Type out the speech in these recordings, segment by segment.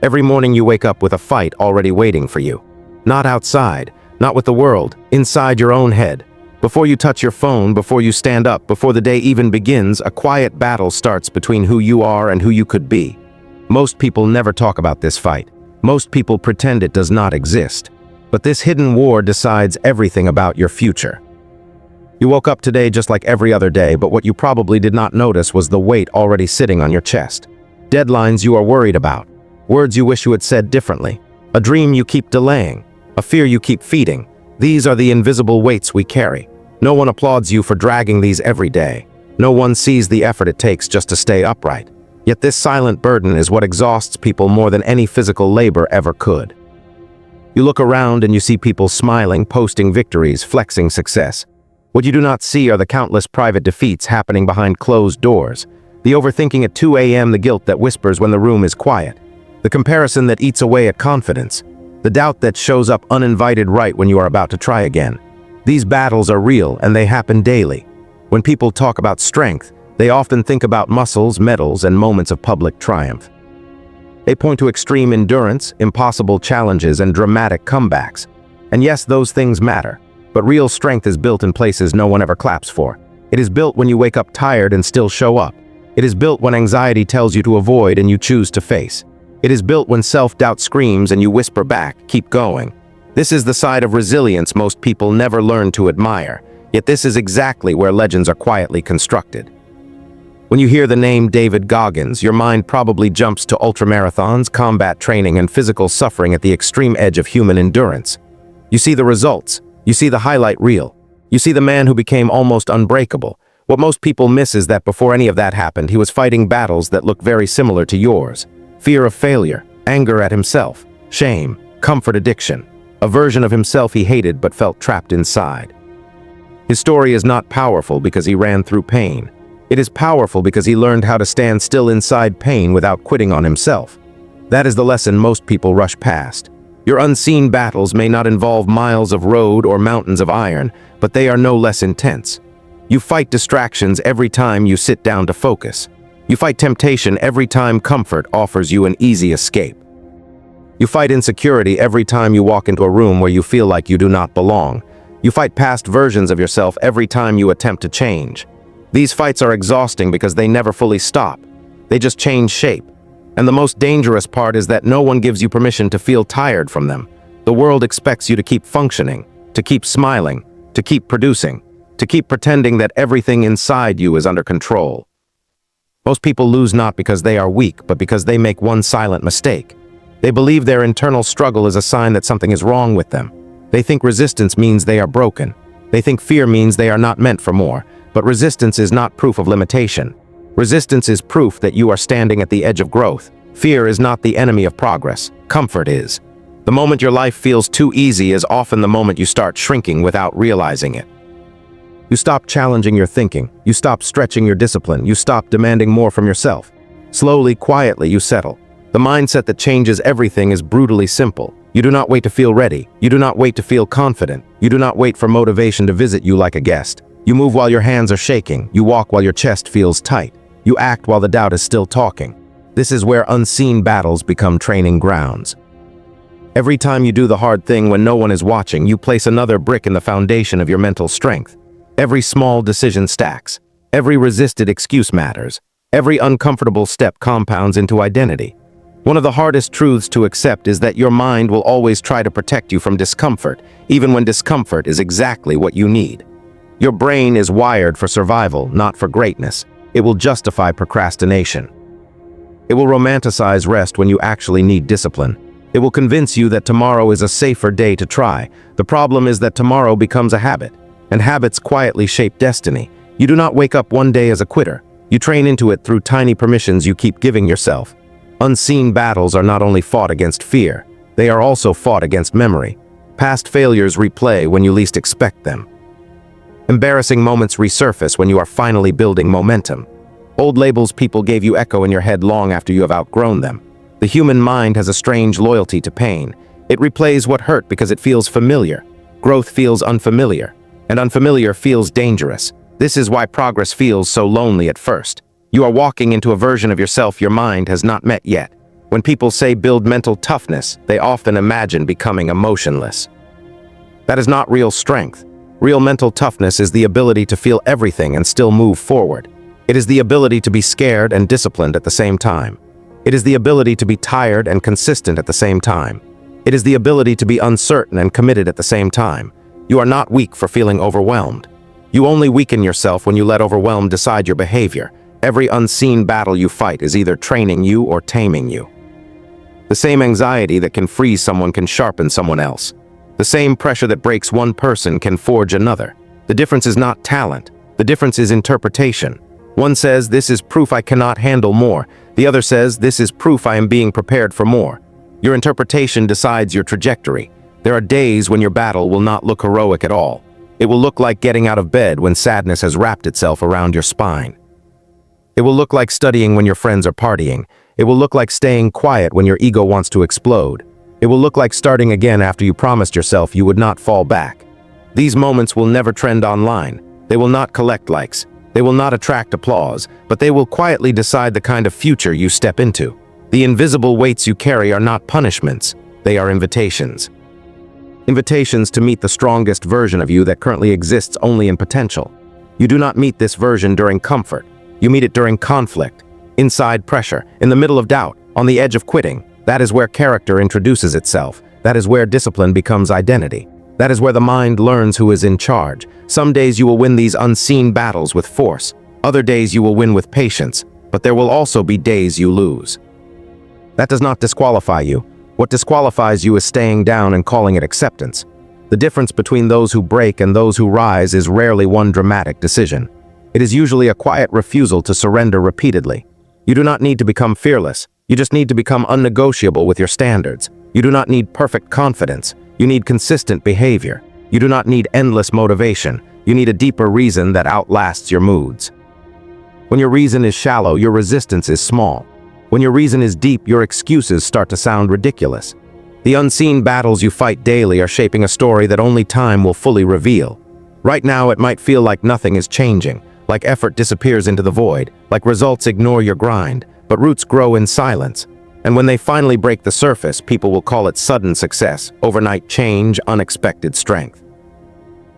Every morning you wake up with a fight already waiting for you. Not outside, not with the world, inside your own head. Before you touch your phone, before you stand up, before the day even begins, a quiet battle starts between who you are and who you could be. Most people never talk about this fight. Most people pretend it does not exist. But this hidden war decides everything about your future. You woke up today just like every other day, but what you probably did not notice was the weight already sitting on your chest. Deadlines you are worried about. Words you wish you had said differently. A dream you keep delaying. A fear you keep feeding. These are the invisible weights we carry. No one applauds you for dragging these every day. No one sees the effort it takes just to stay upright. Yet this silent burden is what exhausts people more than any physical labor ever could. You look around and you see people smiling, posting victories, flexing success. What you do not see are the countless private defeats happening behind closed doors. The overthinking at 2 a.m., the guilt that whispers when the room is quiet. The comparison that eats away at confidence. The doubt that shows up uninvited right when you are about to try again. These battles are real and they happen daily. When people talk about strength, they often think about muscles, medals, and moments of public triumph. They point to extreme endurance, impossible challenges, and dramatic comebacks. And yes, those things matter. But real strength is built in places no one ever claps for. It is built when you wake up tired and still show up. It is built when anxiety tells you to avoid and you choose to face. It is built when self-doubt screams and you whisper back, keep going. This is the side of resilience most people never learn to admire, yet this is exactly where legends are quietly constructed. When you hear the name David Goggins, your mind probably jumps to ultramarathons, combat training, and physical suffering at the extreme edge of human endurance. You see the results. You see the highlight reel. You see the man who became almost unbreakable. What most people miss is that before any of that happened, he was fighting battles that look very similar to yours. Fear of failure, anger at himself, shame, comfort addiction. A version of himself he hated but felt trapped inside. His story is not powerful because he ran through pain. It is powerful because he learned how to stand still inside pain without quitting on himself. That is the lesson most people rush past. Your unseen battles may not involve miles of road or mountains of iron, but they are no less intense. You fight distractions every time you sit down to focus. You fight temptation every time comfort offers you an easy escape. You fight insecurity every time you walk into a room where you feel like you do not belong. You fight past versions of yourself every time you attempt to change. These fights are exhausting because they never fully stop. They just change shape. And the most dangerous part is that no one gives you permission to feel tired from them. The world expects you to keep functioning, to keep smiling, to keep producing, to keep pretending that everything inside you is under control. Most people lose not because they are weak, but because they make one silent mistake. They believe their internal struggle is a sign that something is wrong with them. They think resistance means they are broken. They think fear means they are not meant for more. But resistance is not proof of limitation. Resistance is proof that you are standing at the edge of growth. Fear is not the enemy of progress. Comfort is. The moment your life feels too easy is often the moment you start shrinking without realizing it. You stop challenging your thinking. You stop stretching your discipline. You stop demanding more from yourself. Slowly, quietly, you settle. The mindset that changes everything is brutally simple. You do not wait to feel ready. You do not wait to feel confident. You do not wait for motivation to visit you like a guest. You move while your hands are shaking. You walk while your chest feels tight. You act while the doubt is still talking. This is where unseen battles become training grounds. Every time you do the hard thing when no one is watching, you place another brick in the foundation of your mental strength. Every small decision stacks. Every resisted excuse matters. Every uncomfortable step compounds into identity. One of the hardest truths to accept is that your mind will always try to protect you from discomfort, even when discomfort is exactly what you need. Your brain is wired for survival, not for greatness. It will justify procrastination. It will romanticize rest when you actually need discipline. It will convince you that tomorrow is a safer day to try. The problem is that tomorrow becomes a habit, and habits quietly shape destiny. You do not wake up one day as a quitter. You train into it through tiny permissions you keep giving yourself. Unseen battles are not only fought against fear, they are also fought against memory. Past failures replay when you least expect them. Embarrassing moments resurface when you are finally building momentum. Old labels people gave you echo in your head long after you have outgrown them. The human mind has a strange loyalty to pain. It replays what hurt because it feels familiar. Growth feels unfamiliar, and unfamiliar feels dangerous. This is why progress feels so lonely at first. You are walking into a version of yourself your mind has not met yet. When people say build mental toughness, they often imagine becoming emotionless. That is not real strength. Real mental toughness is the ability to feel everything and still move forward. It is the ability to be scared and disciplined at the same time. It is the ability to be tired and consistent at the same time. It is the ability to be uncertain and committed at the same time. You are not weak for feeling overwhelmed. You only weaken yourself when you let overwhelm decide your behavior. Every unseen battle you fight is either training you or taming you. The same anxiety that can freeze someone can sharpen someone else. The same pressure that breaks one person can forge another. The difference is not talent. The difference is interpretation. One says, "This is proof I cannot handle more." The other says, "This is proof I am being prepared for more." Your interpretation decides your trajectory. There are days when your battle will not look heroic at all. It will look like getting out of bed when sadness has wrapped itself around your spine. It will look like studying when your friends are partying. It will look like staying quiet when your ego wants to explode. It will look like starting again after you promised yourself you would not fall back. These moments will never trend online. They will not collect likes. They will not attract applause, but they will quietly decide the kind of future you step into. The invisible weights you carry are not punishments. They are invitations. Invitations to meet the strongest version of you that currently exists only in potential. You do not meet this version during comfort. You meet it during conflict, inside pressure, in the middle of doubt, on the edge of quitting. That is where character introduces itself. That is where discipline becomes identity. That is where the mind learns who is in charge. Some days you will win these unseen battles with force. Other days you will win with patience, but there will also be days you lose. That does not disqualify you. What disqualifies you is staying down and calling it acceptance. The difference between those who break and those who rise is rarely one dramatic decision. It is usually a quiet refusal to surrender repeatedly. You do not need to become fearless. You just need to become unnegotiable with your standards. You do not need perfect confidence. You need consistent behavior. You do not need endless motivation. You need a deeper reason that outlasts your moods. When your reason is shallow, your resistance is small. When your reason is deep, your excuses start to sound ridiculous. The unseen battles you fight daily are shaping a story that only time will fully reveal. Right now, it might feel like nothing is changing, like effort disappears into the void, like results ignore your grind, but roots grow in silence. And when they finally break the surface, people will call it sudden success, overnight change, unexpected strength.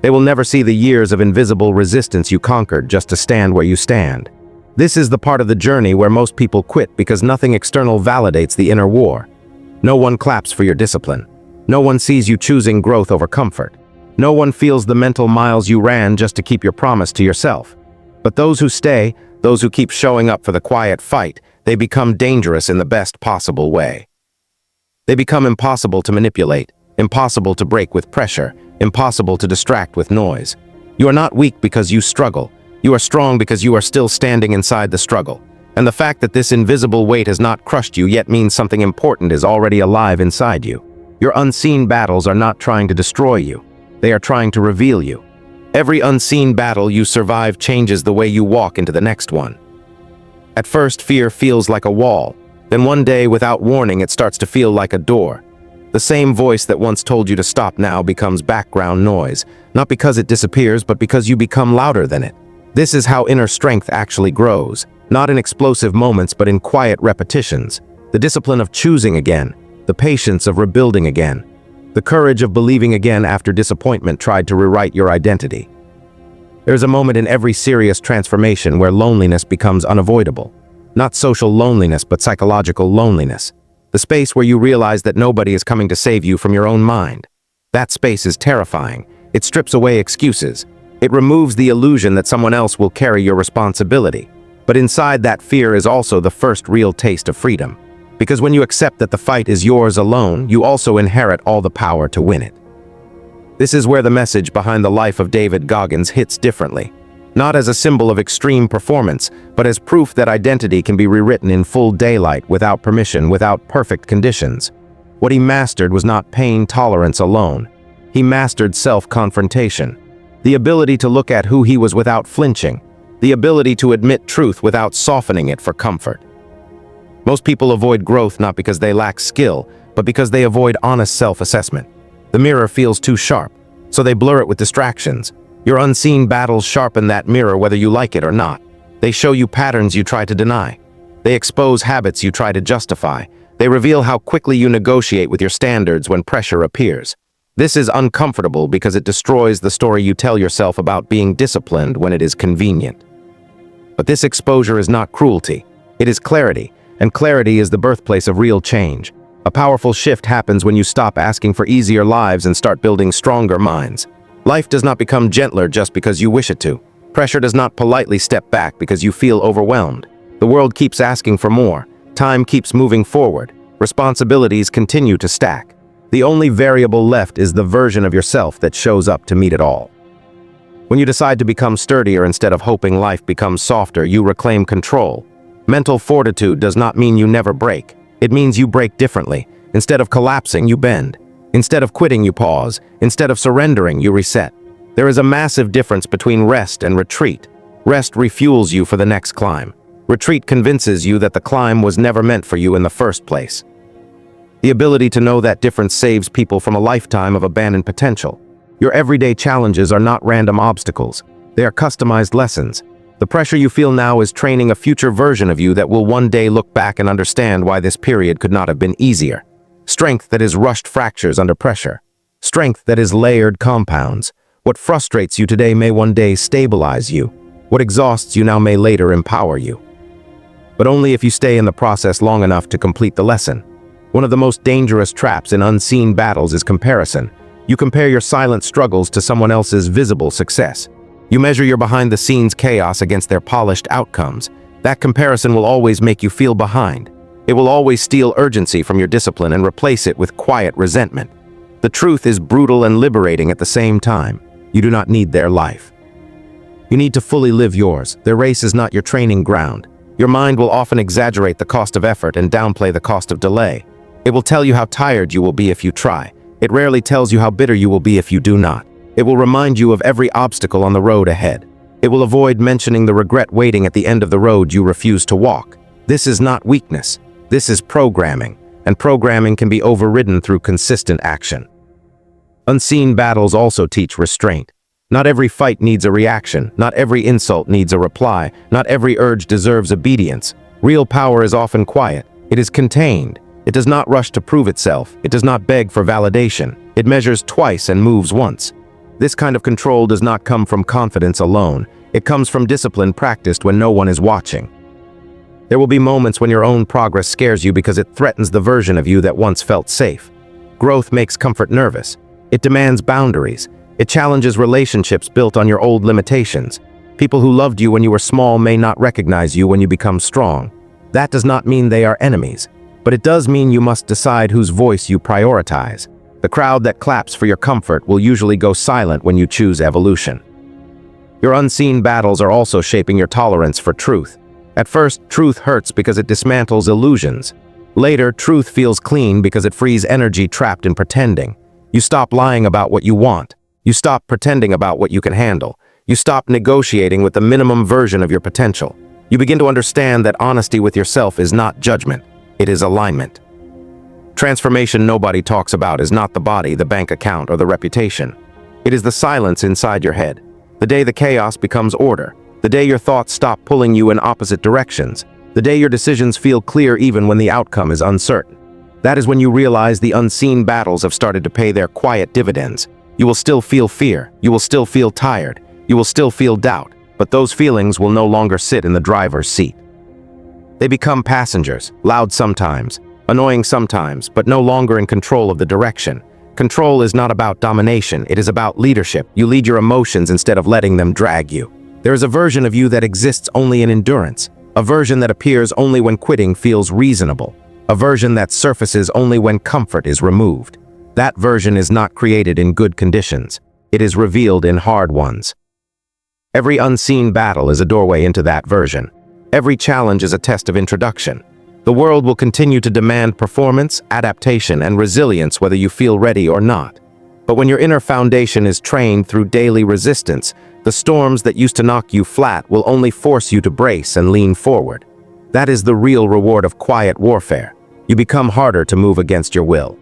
They will never see the years of invisible resistance you conquered just to stand where you stand. This is the part of the journey where most people quit because nothing external validates the inner war. No one claps for your discipline. No one sees you choosing growth over comfort. No one feels the mental miles you ran just to keep your promise to yourself. But those who stay, those who keep showing up for the quiet fight, they become dangerous in the best possible way. They become impossible to manipulate, impossible to break with pressure, impossible to distract with noise. You are not weak because you struggle. You are strong because you are still standing inside the struggle. And the fact that this invisible weight has not crushed you yet means something important is already alive inside you. Your unseen battles are not trying to destroy you. They are trying to reveal you. Every unseen battle you survive changes the way you walk into the next one. At first, fear feels like a wall. Then one day, without warning, it starts to feel like a door. The same voice that once told you to stop now becomes background noise, not because it disappears, but because you become louder than it. This is how inner strength actually grows, not in explosive moments, but in quiet repetitions. The discipline of choosing again, the patience of rebuilding again, the courage of believing again after disappointment tried to rewrite your identity. There is a moment in every serious transformation where loneliness becomes unavoidable. Not social loneliness, but psychological loneliness. The space where you realize that nobody is coming to save you from your own mind. That space is terrifying. It strips away excuses. It removes the illusion that someone else will carry your responsibility. But inside that fear is also the first real taste of freedom. Because when you accept that the fight is yours alone, you also inherit all the power to win it. This is where the message behind the life of David Goggins hits differently. Not as a symbol of extreme performance, but as proof that identity can be rewritten in full daylight, without permission, without perfect conditions. What he mastered was not pain tolerance alone. He mastered self-confrontation. The ability to look at who he was without flinching. The ability to admit truth without softening it for comfort. Most people avoid growth not because they lack skill, but because they avoid honest self-assessment. The mirror feels too sharp, so they blur it with distractions. Your unseen battles sharpen that mirror whether you like it or not. They show you patterns you try to deny. They expose habits you try to justify. They reveal how quickly you negotiate with your standards when pressure appears. This is uncomfortable because it destroys the story you tell yourself about being disciplined when it is convenient. But this exposure is not cruelty. It is clarity, and clarity is the birthplace of real change. A powerful shift happens when you stop asking for easier lives and start building stronger minds. Life does not become gentler just because you wish it to. Pressure does not politely step back because you feel overwhelmed. The world keeps asking for more. Time keeps moving forward. Responsibilities continue to stack. The only variable left is the version of yourself that shows up to meet it all. When you decide to become sturdier instead of hoping life becomes softer, you reclaim control. Mental fortitude does not mean you never break. It means you break differently. Instead of collapsing, you bend. Instead of quitting, you pause. Instead of surrendering, you reset. There is a massive difference between rest and retreat. Rest refuels you for the next climb. Retreat convinces you that the climb was never meant for you in the first place. The ability to know that difference saves people from a lifetime of abandoned potential. Your everyday challenges are not random obstacles. They are customized lessons. The pressure you feel now is training a future version of you that will one day look back and understand why this period could not have been easier. Strength that is rushed fractures under pressure. Strength that is layered compounds. What frustrates you today may one day stabilize you. What exhausts you now may later empower you. But only if you stay in the process long enough to complete the lesson. One of the most dangerous traps in unseen battles is comparison. You compare your silent struggles to someone else's visible success. You measure your behind-the-scenes chaos against their polished outcomes. That comparison will always make you feel behind. It will always steal urgency from your discipline and replace it with quiet resentment. The truth is brutal and liberating at the same time. You do not need their life. You need to fully live yours. Their race is not your training ground. Your mind will often exaggerate the cost of effort and downplay the cost of delay. It will tell you how tired you will be if you try. It rarely tells you how bitter you will be if you do not. It will remind you of every obstacle on the road ahead. It will avoid mentioning the regret waiting at the end of the road you refuse to walk. This is not weakness. This is programming, and programming can be overridden through consistent action. Unseen battles also teach restraint. Not every fight needs a reaction. Not every insult needs a reply. Not every urge deserves obedience. Real power is often quiet. It is contained. It does not rush to prove itself. It does not beg for validation. It measures twice and moves once. This kind of control does not come from confidence alone. It comes from discipline practiced when no one is watching. There will be moments when your own progress scares you because it threatens the version of you that once felt safe. Growth makes comfort nervous. It demands boundaries. It challenges relationships built on your old limitations. People who loved you when you were small may not recognize you when you become strong. That does not mean they are enemies. But it does mean you must decide whose voice you prioritize. The crowd that claps for your comfort will usually go silent when you choose evolution. Your unseen battles are also shaping your tolerance for truth. At first, truth hurts because it dismantles illusions. Later, truth feels clean because it frees energy trapped in pretending. You stop lying about what you want. You stop pretending about what you can handle. You stop negotiating with the minimum version of your potential. You begin to understand that honesty with yourself is not judgment. It is alignment. Transformation nobody talks about is not the body, the bank account, or the reputation. It is the silence inside your head. The day the chaos becomes order. The day your thoughts stop pulling you in opposite directions. The day your decisions feel clear even when the outcome is uncertain. That is when you realize the unseen battles have started to pay their quiet dividends. You will still feel fear. You will still feel tired. You will still feel doubt. But those feelings will no longer sit in the driver's seat. They become passengers, loud sometimes, annoying sometimes, but no longer in control of the direction. Control is not about domination, it is about leadership. You lead your emotions instead of letting them drag you. There is a version of you that exists only in endurance, a version that appears only when quitting feels reasonable, a version that surfaces only when comfort is removed. That version is not created in good conditions, it is revealed in hard ones. Every unseen battle is a doorway into that version. Every challenge is a test of introduction. The world will continue to demand performance, adaptation, and resilience whether you feel ready or not. But when your inner foundation is trained through daily resistance, the storms that used to knock you flat will only force you to brace and lean forward. That is the real reward of quiet warfare. You become harder to move against your will.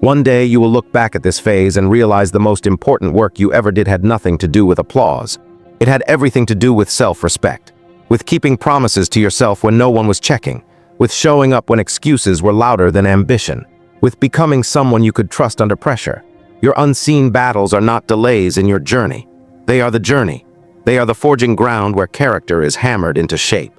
One day you will look back at this phase and realize the most important work you ever did had nothing to do with applause. It had everything to do with self-respect, with keeping promises to yourself when no one was checking, with showing up when excuses were louder than ambition, with becoming someone you could trust under pressure. Your unseen battles are not delays in your journey. They are the journey. They are the forging ground where character is hammered into shape.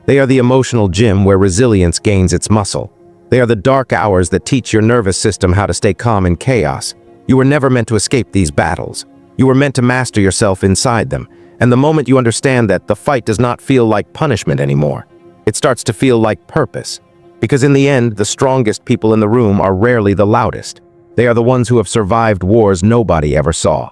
They are the emotional gym where resilience gains its muscle. They are the dark hours that teach your nervous system how to stay calm in chaos. You were never meant to escape these battles. You were meant to master yourself inside them. And the moment you understand that, the fight does not feel like punishment anymore. It starts to feel like purpose. Because in the end, the strongest people in the room are rarely the loudest. They are the ones who have survived wars nobody ever saw.